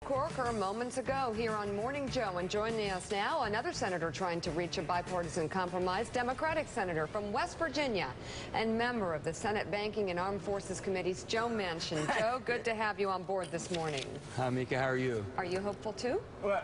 Corker moments ago here on Morning Joe, and joining us now, another senator trying to reach a bipartisan compromise, Democratic senator from West Virginia and member of the Senate Banking and Armed Forces Committee's Joe Manchin. Joe, good to have you on board this morning. Hi, Mika. How are you? Are you hopeful too? Well,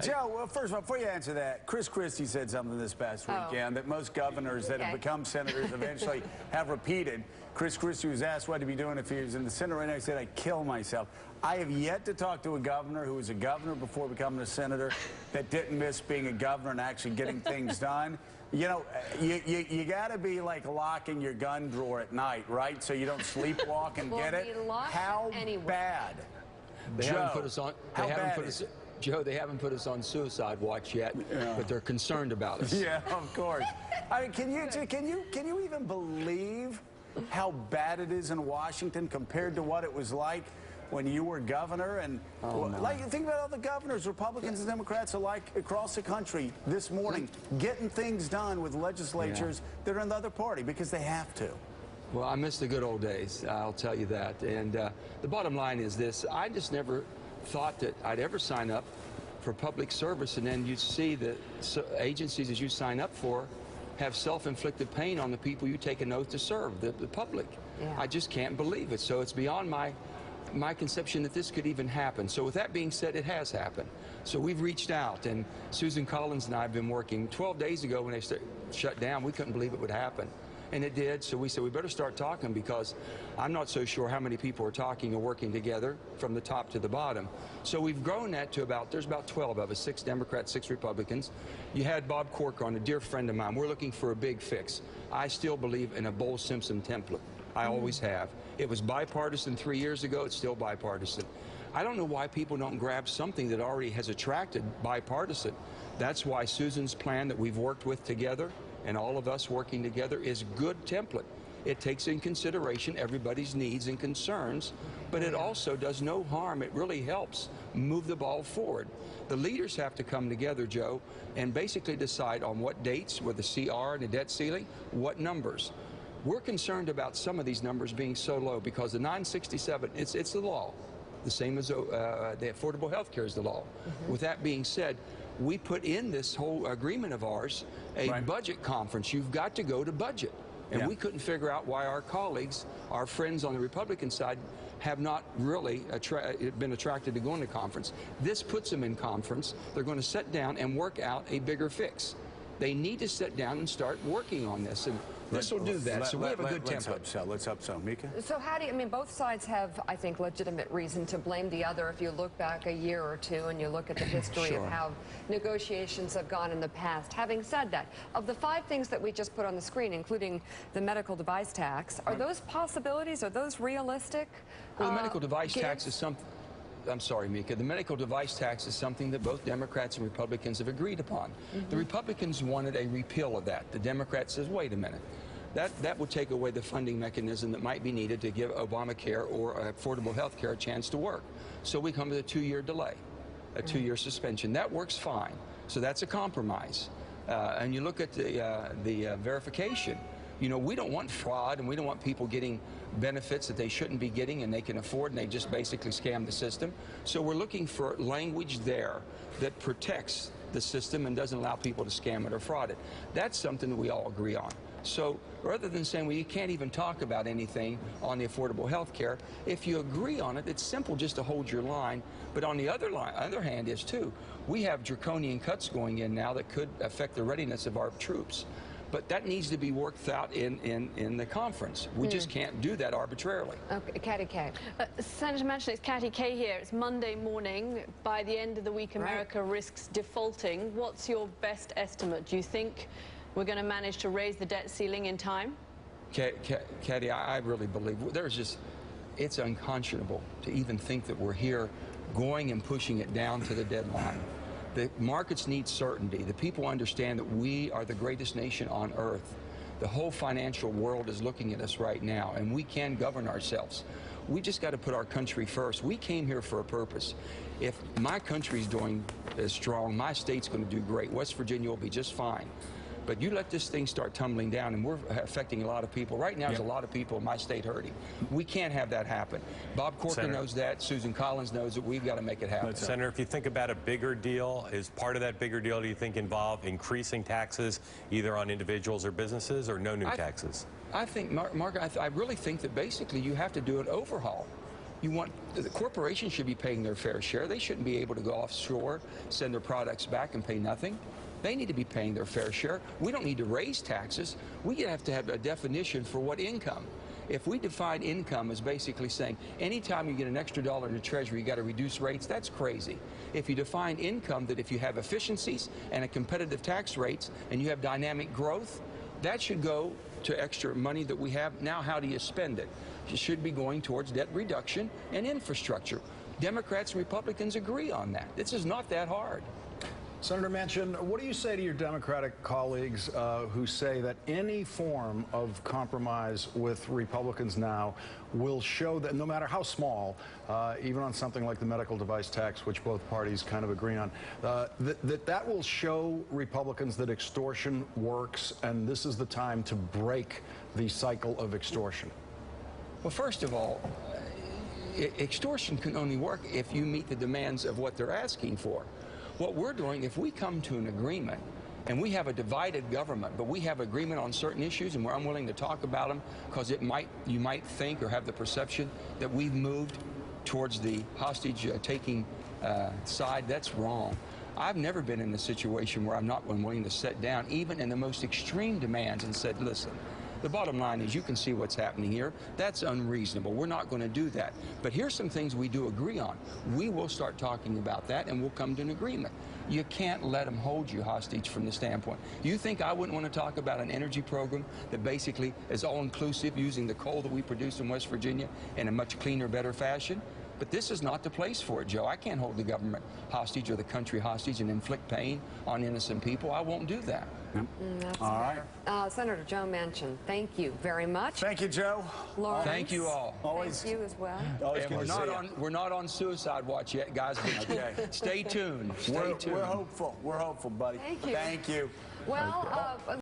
Joe, well, first of all, before you answer that, Chris Christie said something this past weekend that most governors that have become senators eventually have repeated. Chris Christie was asked what he'd be doing if he was in the Senate right now. He said, I'd kill myself. I have yet to talk to a governor who was a governor before becoming a senator that didn't miss being a governor and actually getting things done. You know, you got to be like locking your gun drawer at night, right? So you don't sleepwalk and get it. How bad? They haven't put us on. They haven't put us. Joe, they haven't put us on suicide watch yet, but they're concerned about us. Yeah, of course. I mean, can you even believe how bad it is in Washington compared to what it was like when you were governor? And like, think about all the governors, Republicans and Democrats alike across the country this morning getting things done with legislatures that are in the other party because they have to. Well, I miss the good old days, I'll tell you that. And the bottom line is this: I just never thought that I'd ever sign up for public service, and then you see the agencies that you sign up for have self-inflicted pain on the people you take an oath to serve, the public. I just can't believe it. So it's beyond my conception that this could even happen. So with that being said, it has happened. So we've reached out, and Susan Collins and I have been working. 12 days ago when they shut down, we couldn't believe it would happen. And it did, so we said we better start talking, because I'm not so sure how many people are talking or working together from the top to the bottom. So we've grown that to there's about 12 of us, 6 Democrats, 6 Republicans. You had Bob Corker on, a dear friend of mine. We're looking for a big fix. I still believe in a Bowles-Simpson template. I always have. It was bipartisan 3 years ago. It's still bipartisan. I don't know why people don't grab something that already has attracted bipartisan. That's why Susan's plan that we've worked with together, and all of us working together, is good template. It takes in consideration everybody's needs and concerns, but it also does no harm. It really helps move the ball forward. The leaders have to come together, Joe, and basically decide on what dates with the CR and the debt ceiling, what numbers. We're concerned about some of these numbers being so low because the 967, it's the law. The same as the affordable health care is the law. With that being said, we put in this whole agreement of ours a budget conference. You've got to go to budget. And we couldn't figure out why our colleagues, our friends on the Republican side, have not really been attracted to going to conference. This puts them in conference. They're going to sit down and work out a bigger fix. They need to sit down and start working on this, and this will do that. So we have a good template. Let's hope so. Mika? So how do you, I mean, both sides have, I think, legitimate reason to blame the other. If you look back a year or two and you look at the history of how negotiations have gone in the past. Having said that, of the 5 things that we just put on the screen, including the medical device tax, are those possibilities? Are those realistic? Well, the medical device tax is something. I'm sorry, Mika. The medical device tax is something that both Democrats and Republicans have agreed upon. The Republicans wanted a repeal of that. The Democrats says, wait a minute. That would take away the funding mechanism that might be needed to give Obamacare or affordable health care a chance to work. So we come with a 2-year delay, a 2-year suspension. That works fine. So that's a compromise. And you look at the verification. You know, we don't want fraud, and we don't want people getting benefits that they shouldn't be getting and they can afford, and they just basically scam the system. So we're looking for language there that protects the system and doesn't allow people to scam it or fraud it. That's something that we all agree on. So rather than saying, well, you can't even talk about anything on the affordable health care, if you agree on it, it's simple just to hold your line. But on the other hand is, too, we have draconian cuts going in now that could affect the readiness of our troops. But that needs to be worked out in the conference. We just can't do that arbitrarily. Okay, Katty Kay. Senator Manchin, it's Katty Kay here. It's Monday morning. By the end of the week, America risks defaulting. What's your best estimate? Do you think we're going to manage to raise the debt ceiling in time? Katty, I really believe it's unconscionable to even think that we're here going and pushing it down to the deadline. The markets need certainty. The people understand that we are the greatest nation on earth. The whole financial world is looking at us right now, and we can govern ourselves. We just got to put our country first. We came here for a purpose. If my country's doing as strong, my state's going to do great. West Virginia will be just fine. But you let this thing start tumbling down, and we're affecting a lot of people. Right now, there's a lot of people in my state hurting. We can't have that happen. Bob Corker knows that. Susan Collins knows it. We've got to make it happen. Senator, if you think about a bigger deal, is part of that bigger deal, do you think, involve increasing taxes either on individuals or businesses, or no new taxes? I think, Mark, I really think that basically you have to do an overhaul. The corporations should be paying their fair share. They shouldn't be able to go offshore, send their products back, and pay nothing. They need to be paying their fair share. We don't need to raise taxes. We have to have a definition for what income. If we define income as basically saying anytime you get an extra dollar in the Treasury, you got to reduce rates, that's crazy. If you define income that if you have efficiencies and a competitive tax rates and you have dynamic growth, that should go to extra money that we have. Now, how do you spend it? It should be going towards debt reduction and infrastructure. Democrats and Republicans agree on that. This is not that hard. Senator Manchin, what do you say to your Democratic colleagues who say that any form of compromise with Republicans now will show that no matter how small, even on something like the medical device tax, which both parties kind of agree on, that will show Republicans that extortion works, and this is the time to break the cycle of extortion? Well, first of all, extortion can only work if you meet the demands of what they're asking for. What we're doing, if we come to an agreement, and we have a divided government, but we have agreement on certain issues, and I'm willing to talk about them because you might think or have the perception that we've moved towards the hostage taking side. That's wrong. I've never been in a situation where I'm not willing to sit down, even in the most extreme demands, and said, listen, the bottom line is you can see what's happening here. That's unreasonable. We're not going to do that. But here's some things we do agree on. We will start talking about that, and we'll come to an agreement. You can't let them hold you hostage from the standpoint. You think I wouldn't want to talk about an energy program that basically is all-inclusive, using the coal that we produce in West Virginia in a much cleaner, better fashion? But this is not the place for it, Joe. I can't hold the government hostage or the country hostage and inflict pain on innocent people. I won't do that. That's all fair. right. Senator Joe Manchin, thank you very much. Thank you, Joe. Lawrence, thank you all. Always. Thank you as well. We're not on suicide watch yet, guys. Okay. Stay tuned. Stay tuned. We're hopeful. We're hopeful, buddy. Thank you. Thank you. Well,